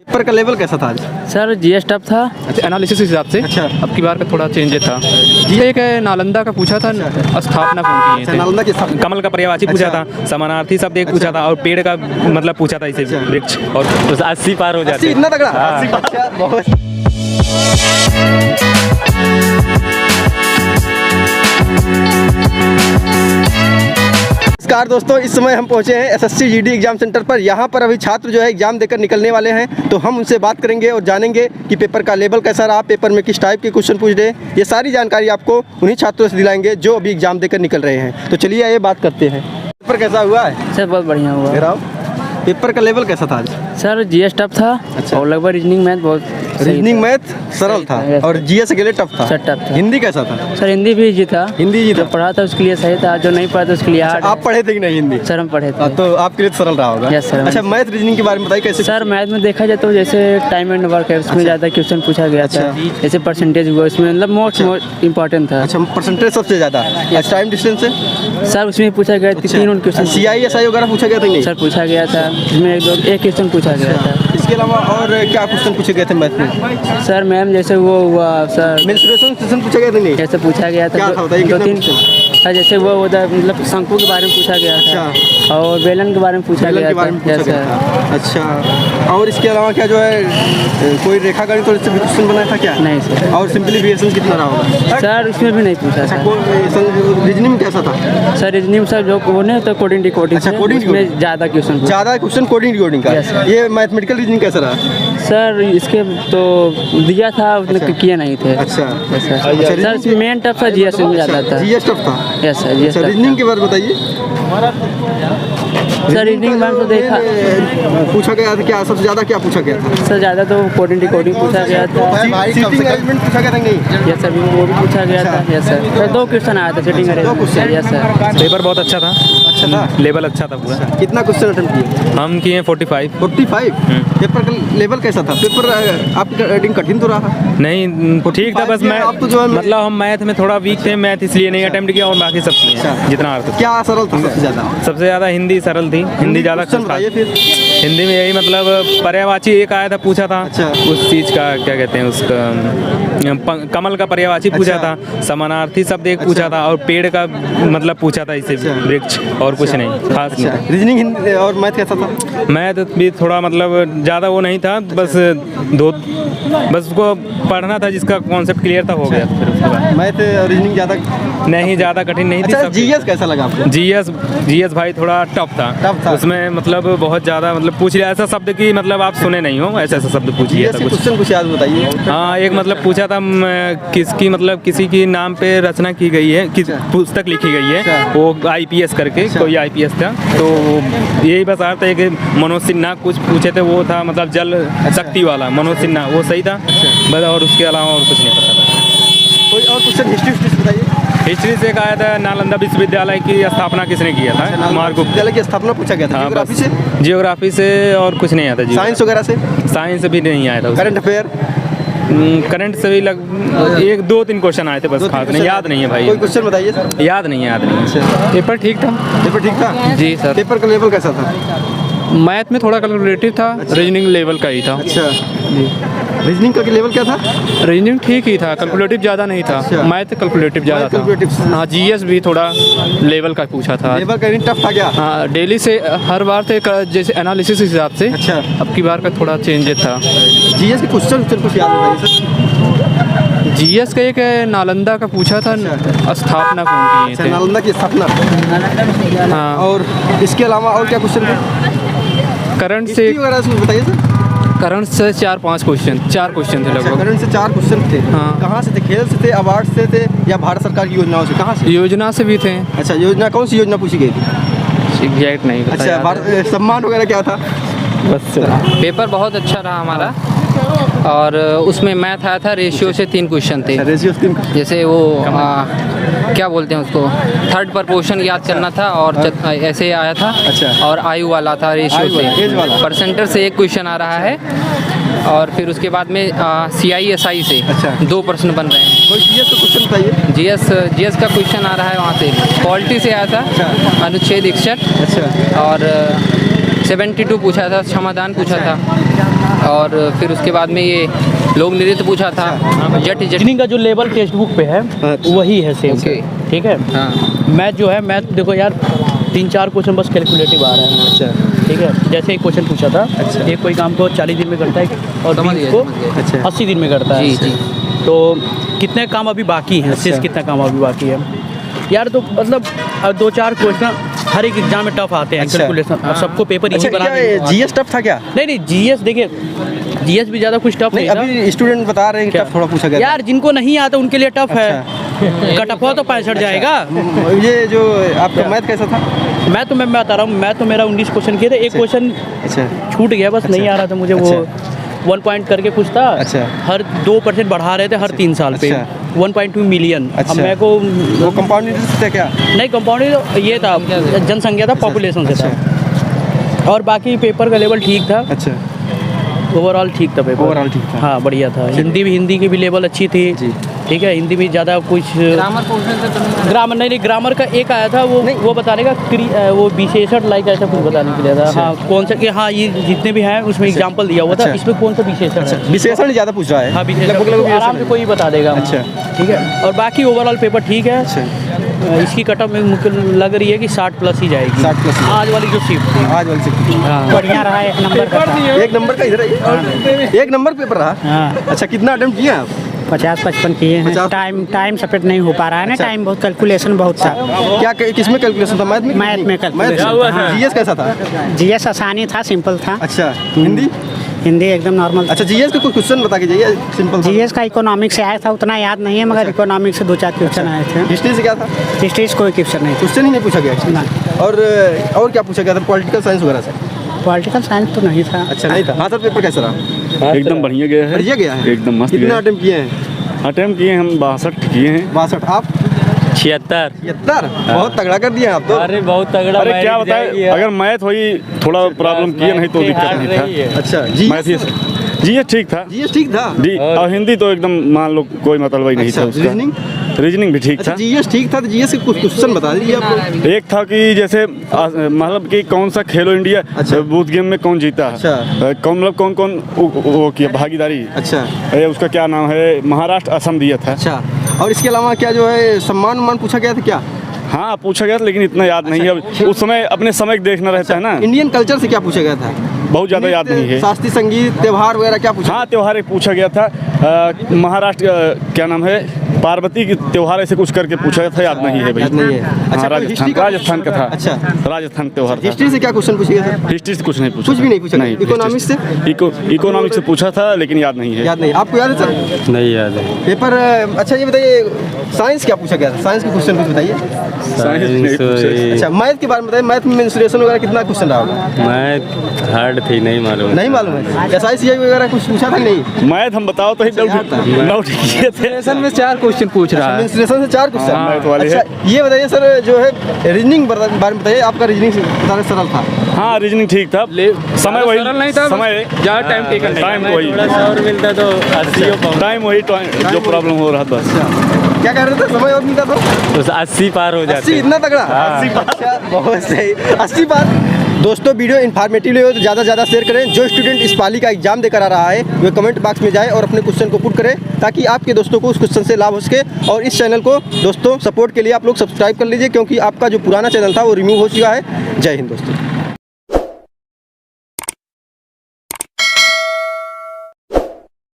Paper का level कैसा था आज? सर जीएस टफ था। अच्छा, एनालिसिस के हिसाब से। अच्छा। अब की बार का थोड़ा चेंज था। ये एक नालंदा का पूछा था, स्थापना कौन की अच्छा, है? नालंदा की स्थापना। कमल का पर्यायवाची पूछा था, समानार्थी शब्द एक पूछा था और पेड़ का मतलब पूछा था इसे वृक्ष और 80 पार हो जाते। इतना तगड़ा? अच्छा, बहुत। नमस्कार दोस्तों, इस समय हम पहुंचे हैं एसएससी जीडी एग्जाम सेंटर पर। यहाँ पर अभी छात्र जो है एग्जाम देकर निकलने वाले हैं, तो हम उनसे बात करेंगे और जानेंगे कि पेपर का लेवल कैसा रहा, पेपर में किस टाइप के क्वेश्चन पूछ रहे हैं। ये सारी जानकारी आपको उन्हीं छात्रों से दिलाएंगे जो अभी एग्जाम देकर निकल रहे हैं। तो चलिए आइए बात करते हैं। पेपर कैसा हुआ है? सर बहुत बढ़िया हुआ। मेरा पेपर का लेवल कैसा था आज? सर जीएस टफ था। अच्छा। और लगभग रीजनिंग मैथ बहुत सही रीजनिंग था। मैथ सरल था Yes. और जीएस के लिए टफ था। सर टफ था। हिंदी कैसा था? सर हिंदी भी इजी था। हिंदी जी जो था। पढ़ा था उसके लिए सही था, जो नहीं पढ़ा था उसके लिए हार्ड। आप पढ़े थे कि नहीं हिंदी? सर हम पढ़े थे। तो आपके लिए सरल रहा होगा। Yes, sir. अच्छा, मैथ रीजनिंग के बारे में बताइए कैसे? सर मैथ में देखा जाए तो जैसे टाइम एंड वर्क है, उसमें ज़्यादा क्वेश्चन पूछा गया था। अच्छा। जैसे परसेंटेज हुआ उसमें, मतलब मोस्ट इम्पोर्टेंट था। अच्छा, परसेंटेज सबसे ज़्यादा। टाइम डिस्टेंस है? सर उसमें पूछा गया तीन क्वेश्चन। CISI वगैरह पूछा गया था कि नहीं? सर पूछा गया था, जिसमें एक क्वेश्चन पूछा गया था। इसके अलावा और क्या क्वेश्चन पूछे गए थे मैथ में? सर मैम जैसे वो हुआ सर, मेंस्ट्रुएशन क्वेश्चन पूछा गया था नहीं? कैसे पूछा गया था? क्या था बताइए, दो कितने तीन क्वेश्चन? सर जैसे वो उधर मतलब शंकु के बारे में पूछा गया था और बेलन के बारे में पूछा बेलन गया के बारे में था। पूछा गया था। अच्छा, और इसके अलावा क्या जो है कोई रेखा गणित और इससे भी क्वेश्चन बनाया था क्या? नहीं सर। और सिंप्लीफिकेशन कितना रहा होगा? सर उसमें भी नहीं पूछा अच्छा, था। रीजनिंग कैसा था? सर रीजनिंग सर जो होने तो कोडिंग डिकोडिंग। अच्छा, coding decoding। में ज़्यादा क्वेश्चन पूछा। ज़्यादा क्वेश्चन कोडिंग डिकोडिंग का। Yes, sir। ये मैथमेटिकल रीजनिंग कैसा रहा? सर इसके तो दिया था, उसने किए नहीं थे। अच्छा। Yes sir. अच्छा, सर इसमें मेन टफ था, जीएस में ज़्यादा था। जीएस टफ था। यस सर जीएस अच्छा, टफ। रीजनिंग के बारे में बताइए। सर रीजनिंग मैम तो देखा पूछा गया था क्या, सबसे ज़्यादा क्या पूछा गया था? सर ज़्यादा तो कोडिंग डिकोडिंग पूछा गया था। सीटिंग अरेंजमेंट पूछा गया था कि नहीं? यस सर वो भी पूछा गया था। Yes sir. सर दो क्वेश्चन आया था sitting arrangement. Yes sir. Paper बहुत अच्छा था। अच्छा था। लेवल अच्छा था पूरा। कितना क्वेश्चन अटेम्प्ट किए? हम किए 45। 45। पेपर का लेवल कैसा था? पेपर आपकी रेटिंग कठिन तो रहा? नहीं ठीक था, बस मैं आप तो जो है मतलब हम मैथ में थोड़ा वीक थे, मैथ इसलिए नहीं अटेम्प्ट किया और बाकी सब किए अच्छा। जितना अर्थ। क्या सरल था सबसे ज़्यादा? सबसे ज़्यादा हिंदी सरल थी, हिंदी ज़्यादा क्वेश्चन बताइए फिर। हिंदी में यही मतलब पर्यायवाची एक आया था पूछा था। अच्छा। उस चीज़ का क्या कहते हैं उसका, कमल का पर्यायवाची पूछा अच्छा। था, समानार्थी शब्द एक पूछा था और पेड़ का मतलब पूछा था इसे अच्छा। वृक्ष और कुछ नहीं खास अच्छा, रीजनिंग हिंदी और मैथ कैसा था? मैथ भी थोड़ा मतलब ज़्यादा वो नहीं था, बस बस उसको पढ़ना था, जिसका कॉन्सेप्ट क्लियर था हो गया। फिर उसके बाद मैथ और रीजनिंग ज़्यादा नहीं, ज़्यादा कठिन नहीं थी। अच्छा, जीएस कैसा लगा आपको? जीएस भाई थोड़ा टफ था। उसमें मतलब बहुत ज़्यादा मतलब पूछ लिया ऐसा शब्द की मतलब आप सुने नहीं हो, ऐसा शब्द पूछ लिया जीएस था के कुछ। क्वेश्चन कुछ याद बताइए। हाँ, एक मतलब पूछा था किसकी मतलब किसी की नाम पे रचना की गई है, किस पुस्तक लिखी गई है, अच्छा। वो IPS करके कोई IPS था, तो यही बस आता है कि मनोज सिन्हा कुछ पूछे थे, वो था मतलब जल शक्ति वाला मनोज सिन्हा, वो सही था बस, और उसके अलावा और कुछ नहीं पता था। कोई और क्वेश्चन हिस्ट्री बताइए। हिस्ट्री से एक आया था नालंदा विश्वविद्यालय की स्थापना किसने किया था, कुमार गुप्त। विद्यालय की स्थापना पूछा गया था। हाँ, ज्योग्राफी से? जियोग्राफी से और कुछ नहीं आता जी। साइंस वगैरह से? साइंस भी नहीं आया था। Current affair? करंट से भी एक दो तीन क्वेश्चन आए थे बस, खास नहीं, याद नहीं है भाई, कोई क्वेश्चन बताइए सर। याद नहीं है। पेपर ठीक था। पेपर ठीक था? जी सर। पेपर का लेवल कैसा था? मैथ में थोड़ा कैलकुलेटिव था। रीजनिंग लेवल का ही था। अच्छा जी। रीजनिंग का लेवल क्या था? रीजनिंग ठीक ही था, कैलकुलेटिव ज़्यादा नहीं था। अच्छा। मैथ कैलकुलेटिव ज़्यादा था। कैलकुलेटिव। हाँ, जीएस भी थोड़ा लेवल का पूछा था। लेवल का टफ था क्या? हाँ, डेली से हर बार थे जैसे एनालिसिस के हिसाब से। अच्छा। अब की बार का थोड़ा चेंज था। जीएस के क्वेश्चन कुछ याद बताइए सर। जीएस का एक नालंदा का पूछा था, स्थापना कौन की अच्छा, है? नालंदा की स्थापना। हाँ। और इसके अलावा और क्या क्वेश्चन थे? करंट से हिस्ट्री वगैरह से बताइए सर। करंट से 4-5 क्वेश्चन, 4 क्वेश्चन थे अच्छा, लगभग। करंट से 4 क्वेश्चन थे। हाँ। कहाँ से थे? खेल से थे, अवार्ड से थे, या भारत सरकार की योजनाओं से? कहाँ से? योजना से भी थे। अच्छा, योजना कौन सी योजना पूछी गई थी? एग्जैक्ट नहीं पता अच्छा, याद है। भारत सम्मान वगैरह क्या था? बस पेपर बहुत अच्छा रहा हमारा, और उसमें मैथ आया था, रेशियो से 3 क्वेश्चन थे। रेशियो 3। जैसे वो क्या बोलते हैं उसको, थर्ड प्रपोर्शन याद करना था, और ऐसे आया था। अच्छा। और आयु वाला था, रेशियो आयु वाला, एज वाला। से परसेंटेज से 1 क्वेश्चन आ रहा है, और फिर उसके बाद में CISI से अच्छा। 2 प्रश्न बन रहे हैं। कोई जीएस का क्वेश्चन बताइए। जीएस का क्वेश्चन आ रहा है वहाँ से, पॉलिटी से आया था। अच्छा। अनुच्छेद 61। अच्छा। और 72 पूछा था, समाधान पूछा था। और फिर उसके बाद में ये लोक नृत्य पूछा था, जट जट। रीजनिंग का जो लेवल टेक्स्ट बुक पे है वही है सेम। ओके। ठीक है। हाँ मैथ जो है, मैथ देखो यार 3-4 क्वेश्चन बस कैलकुलेटिव आ रहा है। अच्छा ठीक है। जैसे एक क्वेश्चन पूछा था, अच्छा। एक कोई काम को 40 दिन में करता है और समझ 20 गया, को समझ गया। अच्छा 80 दिन में करता है। जी जी। तो कितने काम अभी बाकी हैं, अच्छा। शेष कितना काम अभी बाकी है यार। तो मतलब 2-4 क्वेश्चन हर एक एग्जाम में टफ आते हैं अच्छा। कैलकुलेशन। अब सबको पेपर अच्छा इजी बना क्या देंगे। जीएस टफ था क्या? नहीं जीएस देखिए, जीएस भी ज़्यादा कुछ टफ नहीं नहीं था अभी स्टूडेंट बता रहे हैं कि क्या? टफ थोड़ा पूछा गया था। यार। जिनको नहीं आता उनके लिए टफ है। कटअप हो तो 65 जाएगा। ये जो आपका मैथ कैसा था? मैं बता रहा हूँ, मैं तो मेरा 19 क्वेश्चन किए थे, एक क्वेश्चन अच्छा छूट गया बस, नहीं आ रहा था मुझे। वो 1 पॉइंट करके कुछ था। अच्छा। हर 2% बढ़ा रहे थे हर 3 साल पे। अच्छा। 1.2 मिलियन। अब अच्छा। मेरे को वो कंपाउंड इंटरेस्ट था क्या? नहीं, कंपाउंड ये था, जनसंख्या था, पॉपुलेशन से था। और बाकी पेपर का लेवल ठीक था, अच्छा ओवरऑल ठीक था पेपर। ओवरऑल ठीक था। हाँ बढ़िया था। हिंदी की भी लेवल अच्छी थी। जी। ठीक है। हिंदी में ज़्यादा कुछ ग्रामर पूछने से तो नहीं। ग्रामर नहीं, ग्रामर का एक आया था, वो बताने का वो विशेषण लाइक ऐसा कुछ बताने के लिए था। हाँ कौन सा कि हाँ ये जितने भी हैं उसमें एग्जाम्पल दिया हुआ था, अच्छा। इसमें कौन सा विशेषण है। विशेषण ज़्यादा पूछ रहा है। हाँ विशेषण लगभग आराम से कोई बता देगा। अच्छा। ठीक है। और बाकी ओवरऑल पेपर ठीक है। अच्छा इसकी कटअप में मुझे लग रही है कि 60+ ही जाएगी। 60+ ही। आज वाली जो शिफ्ट थी। आज वाली से हाँ बढ़िया रहा, 1 नंबर का था। 1 नंबर का इधर है, 1 नंबर पेपर रहा। हाँ अच्छा कितना अटेम्प्ट किए आप? 50-55 किए हैं। 50 टाइम सपेट नहीं हो पा रहा है ना। अच्छा। टाइम बहुत, कैलकुलेशन बहुत था। क्या किसमें कैलकुलेशन था? मैथ में? मैथ में calculation था। जीएस कैसा था? जीएस आसानी था, सिंपल था। अच्छा हिंदी? हिंदी एकदम नॉर्मल। अच्छा जीएस का कोई क्वेश्चन बता के जाइए सिंपल। जीएस का इकोनॉमिक्स से आया था, उतना याद नहीं है, मगर इकोनॉमिक्स से 2-4 क्वेश्चन आए थे। हिस्ट्री से क्या था? हिस्ट्री से कोई क्वेश्चन नहीं था। क्वेश्चन ही नहीं पूछा गया ना। और क्या पूछा गया था? पॉलिटिकल साइंस वगैरह से? पॉलिटिकल साइंस तो नहीं था। अच्छा नहीं था। हाँ सर पेपर कैसा रहा? एकदम बढ़िया गया है। बढ़िया गया है एकदम मस्त कितना गया है। अटेम्प्ट किए हैं? अटेम्प्ट किए हम 62 किए हैं। 62। आप? 76। बहुत तगड़ा कर दिया आप तो। अरे बहुत तगड़ा। अरे क्या बताए, अगर मैथ हुई थोड़ा प्रॉब्लम किए, नहीं तो दिक्कत नहीं था। अच्छा मैथ ही जीएस ठीक था। जीएस ठीक था। और हिंदी तो एकदम मान लो कोई मतलब ही नहीं अच्छा, था उसका। रीजनिंग? रीजनिंग भी ठीक अच्छा था। जीएस ठीक था तो जीएस के कुछ क्वेश्चन बता दीजिए आप। एक था कि जैसे मतलब कि कौन सा खेलो इंडिया अच्छा। बूथ गेम में कौन जीता है, अच्छा। कौन मतलब कौन कौन वो किया भागीदारी। अच्छा उसका क्या नाम है, महाराष्ट्र असम दिया था। अच्छा। और इसके अलावा क्या जो है सम्मान पूछा गया था क्या? हाँ पूछा गया था, लेकिन इतना याद नहीं है। अब उस समय अपने समय देखना रहता है ना। इंडियन कल्चर से क्या पूछा गया था? बहुत ज़्यादा याद नहीं है। शास्त्रीय संगीत, त्योहार वगैरह क्या पूछा? हाँ त्योहार एक पूछा गया था। महाराष्ट्र क्या नाम है, पार्वती की त्योहार ऐसे कुछ करके पूछा था, याद नहीं है भाई। याद नहीं है। हाँ, अच्छा, राजस्थान राजस्थान का था। अच्छा। राजस्थान त्योहार था। हिस्ट्री से क्या क्वेश्चन पूछा गया था? हिस्ट्री से कुछ नहीं पूछा कुछ भी था। नहीं पूछा गया। नहीं। इकोनॉमिक्स से? इकोनॉमिक्स से पूछा था, लेकिन याद नहीं है। याद नहीं। आपको याद है सर? नहीं याद है। पेपर अच्छा ये बताइए साइंस क्या पूछा गया था? साइंस के क्वेश्चन कुछ बताइए। साइंस नहीं पूछा। अच्छा मैथ के बारे में बताइए। मैथ में मेंस्ट्रुएशन वगैरह कितना क्वेश्चन रहा होगा? मैं हार्ड थी, नहीं मालूम। नहीं मालूम है। SICI वगैरह कुछ पूछा था नहीं? मैथ हम बताओ तो ही डाउट किए थे। में 4 क्वेश्चन पूछ रहा है। मेंस्ट्रुएशन से 4 क्वेश्चन। मैथ वाले है। अच्छा ये बताइए सर जो है रीजनिंग बारे में बताइए। आपका रीजनिंग सारा सरल था? हाँ रीजनिंग ठीक था। समय वही नहीं था, समय ज़्यादा टाइम टेकन, टाइम वही और मिलता तो 80 टाइम वही जो प्रॉब्लम हो रहा था। क्या कह रहे थे? समय और मिलता तो 80 पार हो 80 इतना तगड़ा? 80 अच्छा बहुत सही। 80 पार। दोस्तों वीडियो इन्फॉर्मेटिव हो तो ज़्यादा से ज़्यादा शेयर करें। जो स्टूडेंट इस पाली का एग्जाम देकर आ रहा है वे कमेंट बॉक्स में जाए और अपने क्वेश्चन को पुट करें, ताकि आपके दोस्तों को उस क्वेश्चन से लाभ हो सके। और इस चैनल को दोस्तों सपोर्ट के लिए आप लोग सब्सक्राइब कर लीजिए, क्योंकि आपका जो पुराना चैनल था वो रिमूव हो चुका है। जय हिंद दोस्तों।